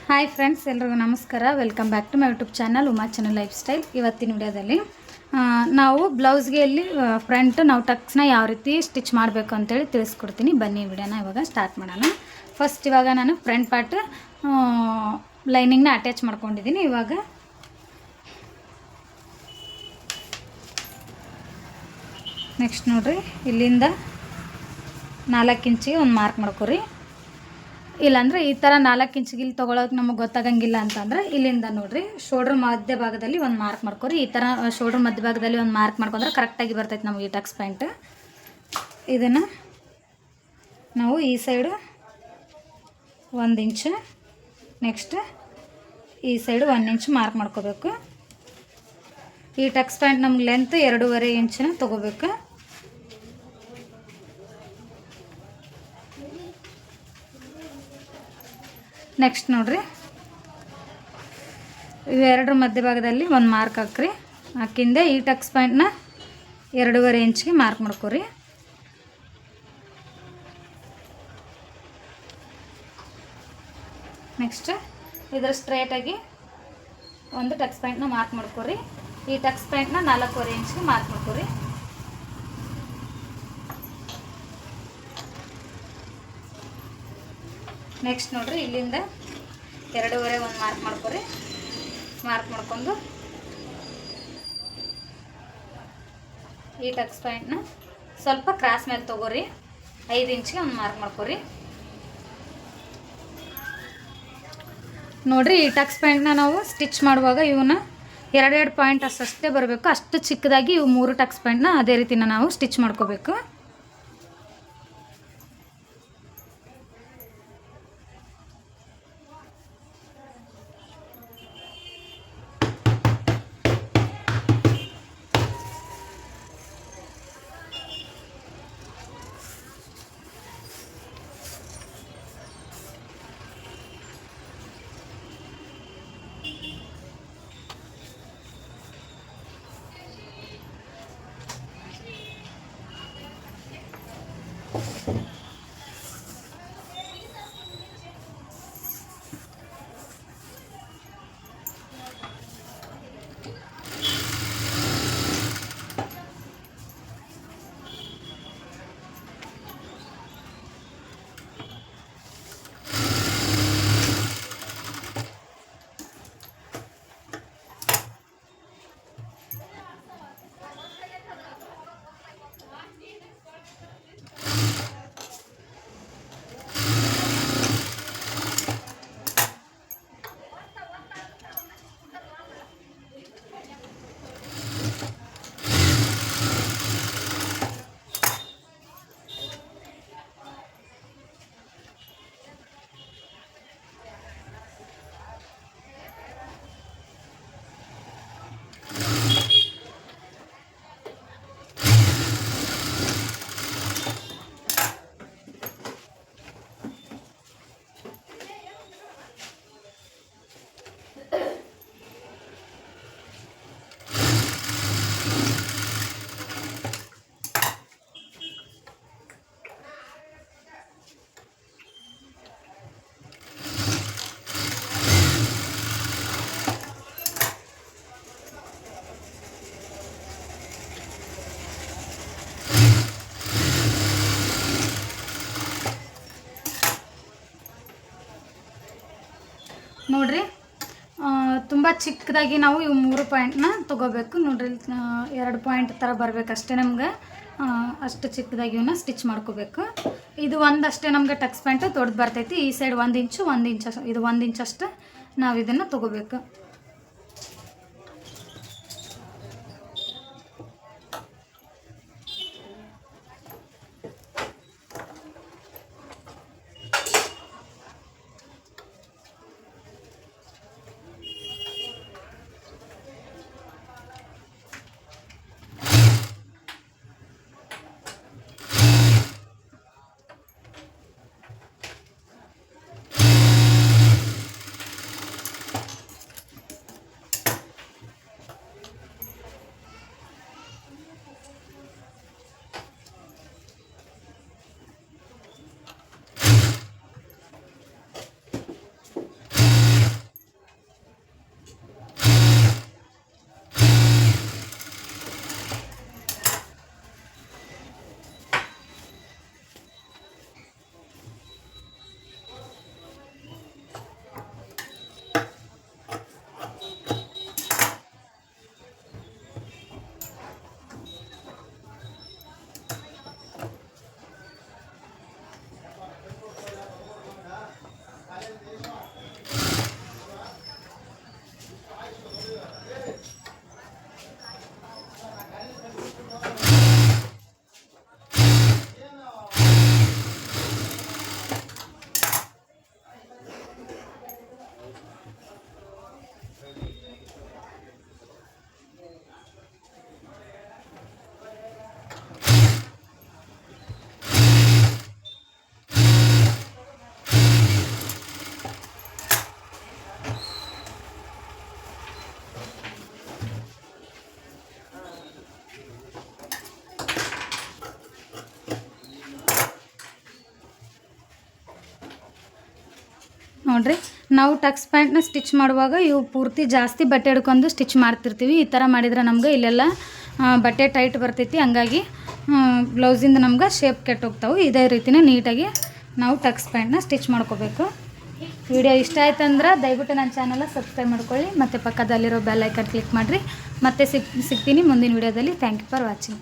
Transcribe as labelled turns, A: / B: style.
A: Hi friends, ಎಲ್ರಿಗೂ ನಮಸ್ಕಾರ. Welcome back to my YouTube channel Uma channel lifestyle. ಇವತ್ತಿನ ವಿಡಿಯೋದಲ್ಲಿ ನಾವು ಬ್ಲೌಸ್ಗೆ ಇಲ್ಲಿ ಫ್ರಂಟ್ ನಾವು ಟಕ್ಸ್ನ ಯಾವ ರೀತಿ ಸ್ಟಿಚ್ ಮಾಡಬೇಕು ಅಂತೇಳಿ ತಿಳಿಸ್ಕೊಡ್ತೀನಿ. ಬನ್ನಿ ವಿಡಿಯೋನ ಇವಾಗ ಸ್ಟಾರ್ಟ್ ಮಾಡೋಣ. ಫಸ್ಟ್ ಇವಾಗ ನಾನು ಫ್ರಂಟ್ ಪಾರ್ಟ್ ಲೈನಿಂಗ್ನ ಅಟ್ಯಾಚ್ ಮಾಡ್ಕೊಂಡಿದ್ದೀನಿ. ಇವಾಗ ನೆಕ್ಸ್ಟ್ ನೋಡಿರಿ, ಇಲ್ಲಿಂದ 4 ಇಂಚಿಗೆ ಒಂದು ಮಾರ್ಕ್ ಮಾಡ್ಕೊರಿ. ಇಲ್ಲಾಂದರೆ ಈ ಥರ 4 ಇಂಚಿಗೆ ಇಲ್ಲಿ ತೊಗೊಳೋಕೆ ನಮಗೆ ಗೊತ್ತಾಗಂಗಿಲ್ಲ ಅಂತಂದ್ರೆ ಇಲ್ಲಿಂದ ನೋಡಿರಿ ಶೋಲ್ಡ್ರ್ ಮಧ್ಯ ಭಾಗದಲ್ಲಿ ಒಂದು ಮಾರ್ಕ್ ಮಾಡ್ಕೊರಿ. ಈ ಥರ ಶೋಲ್ಡ್ರ್ ಮಧ್ಯ ಭಾಗದಲ್ಲಿ ಒಂದು ಮಾರ್ಕ್ ಮಾಡ್ಕೊಂಡ್ರೆ ಕರೆಕ್ಟಾಗಿ ಬರ್ತೈತೆ ನಮಗೆ ಈ ಟಕ್ಸ್ ಪ್ಯಾಂಟ್. ಇದನ್ನು ನಾವು ಈ ಸೈಡು 1 ಇಂಚು, ನೆಕ್ಸ್ಟ್ ಈ ಸೈಡು 1 ಇಂಚು ಮಾರ್ಕ್ ಮಾಡ್ಕೋಬೇಕು. ಈ ಟಕ್ಸ್ ಪ್ಯಾಂಟ್ ನಮ್ಗೆ ಲೆಂತ್ 2.5 ಇಂಚಿನ ತೊಗೋಬೇಕು. ನೆಕ್ಸ್ಟ್ ನೋಡಿರಿ, ಇವೆರಡರ ಮಧ್ಯಭಾಗದಲ್ಲಿ ಒಂದು ಮಾರ್ಕ್ ಹಾಕ್ರಿ. ಹಾಕಿಂದೆ ಈ ಟಕ್ಸ್ ಪಾಯಿಂಟ್ನ 2.5 ಇಂಚಿಗೆ ಮಾರ್ಕ್ ಮಾಡ್ಕೊರಿ. ನೆಕ್ಸ್ಟ್ ಇದರ ಸ್ಟ್ರೇಟಾಗಿ ಒಂದು ಟಕ್ಸ್ ಪಾಯಿಂಟ್ನ ಮಾರ್ಕ್ ಮಾಡ್ಕೊರಿ. ಈ ಟಕ್ಸ್ ಪಾಯಿಂಟ್ನ 4.5 ಇಂಚಿಗೆ ಮಾರ್ಕ್ ಮಾಡ್ಕೊರಿ. ನೆಕ್ಸ್ಟ್ ನೋಡಿರಿ, ಇಲ್ಲಿಂದ 2.5 ಒಂದು ಮಾರ್ಕ್ ಮಾಡ್ಕೊರಿ. ಮಾರ್ಕ್ ಮಾಡ್ಕೊಂಡು ಈ ಟಕ್ಸ್ ಪಾಯಿಂಟ್ನ ಸ್ವಲ್ಪ ಕ್ರಾಸ್ ಮೇಲೆ ತೊಗೋರಿ. 5 ಇಂಚಿಗೆ ಒಂದು ಮಾರ್ಕ್ ಮಾಡ್ಕೊರಿ. ನೋಡಿರಿ, ಈ ಟಕ್ಸ್ ಪಾಯಿಂಟ್ನ ನಾವು ಸ್ಟಿಚ್ ಮಾಡುವಾಗ ಇವನ್ನ 2 ಪಾಯಿಂಟ್ ಅಷ್ಟೇ ಬರಬೇಕು. ಅಷ್ಟು ಚಿಕ್ಕದಾಗಿ ಇವು 3 ಟಕ್ಸ್ ಪಾಯಿಂಟ್ನ ಅದೇ ರೀತಿನ ನಾವು ಸ್ಟಿಚ್ ಮಾಡ್ಕೋಬೇಕು. ನೋಡಿರಿ, ತುಂಬ ಚಿಕ್ಕದಾಗಿ ನಾವು ಇವು 3 ಪಾಯಿಂಟ್ನ ತೊಗೋಬೇಕು. ನೋಡಿರಿ, 2 ಪಾಯಿಂಟ್ ಥರ ಬರಬೇಕಷ್ಟೇ ನಮ್ಗೆ. ಅಷ್ಟು ಚಿಕ್ಕದಾಗಿ ಇವನ್ನ ಸ್ಟಿಚ್ ಮಾಡ್ಕೋಬೇಕು. ಇದು ಒಂದಷ್ಟೇ ನಮ್ಗೆ ಟಕ್ಸ್ ಪ್ಯಾಂಟ್ ದೊಡ್ಡದು ಬರ್ತೈತಿ. ಈ ಸೈಡ್ 1 ಇಂಚು 1 ಇಂಚ್, ಇದು 1 ಇಂಚಷ್ಟು ನಾವು ಇದನ್ನು ತೊಗೋಬೇಕು. ನೋಡಿರಿ, ನಾವು ಟಕ್ಸ್ ಪ್ಯಾಂಟ್ನ ಸ್ಟಿಚ್ ಮಾಡುವಾಗ ಇವು ಪೂರ್ತಿ ಜಾಸ್ತಿ ಬಟ್ಟೆ ಹಿಡ್ಕೊಂಡು ಸ್ಟಿಚ್ ಮಾಡ್ತಿರ್ತೀವಿ. ಈ ಥರ ಮಾಡಿದ್ರೆ ನಮ್ಗೆ ಇಲ್ಲೆಲ್ಲ ಬಟ್ಟೆ ಟೈಟ್ ಬರ್ತೈತಿ, ಹಂಗಾಗಿ ಬ್ಲೌಸಿಂದ ನಮ್ಗೆ ಶೇಪ್ ಕೆಟ್ಟೋಗ್ತಾವೆ. ಇದೇ ರೀತಿನೇ ನೀಟಾಗಿ ನಾವು ಟಕ್ಸ್ ಪ್ಯಾಂಟ್ನ ಸ್ಟಿಚ್ ಮಾಡ್ಕೋಬೇಕು. ವಿಡಿಯೋ ಇಷ್ಟ ಆಯ್ತಂದ್ರೆ ದಯವಿಟ್ಟು ನನ್ನ ಚಾನಲ್ನ ಸಬ್ಸ್ಕ್ರೈಬ್ ಮಾಡ್ಕೊಳ್ಳಿ, ಮತ್ತು ಪಕ್ಕದಲ್ಲಿರೋ ಬೆಲ್ ಐಕನ್ ಕ್ಲಿಕ್ ಮಾಡಿರಿ. ಮತ್ತೆ ಸಿಗ್ತೀನಿ ಮುಂದಿನ ವಿಡಿಯೋದಲ್ಲಿ. Thank you for watching.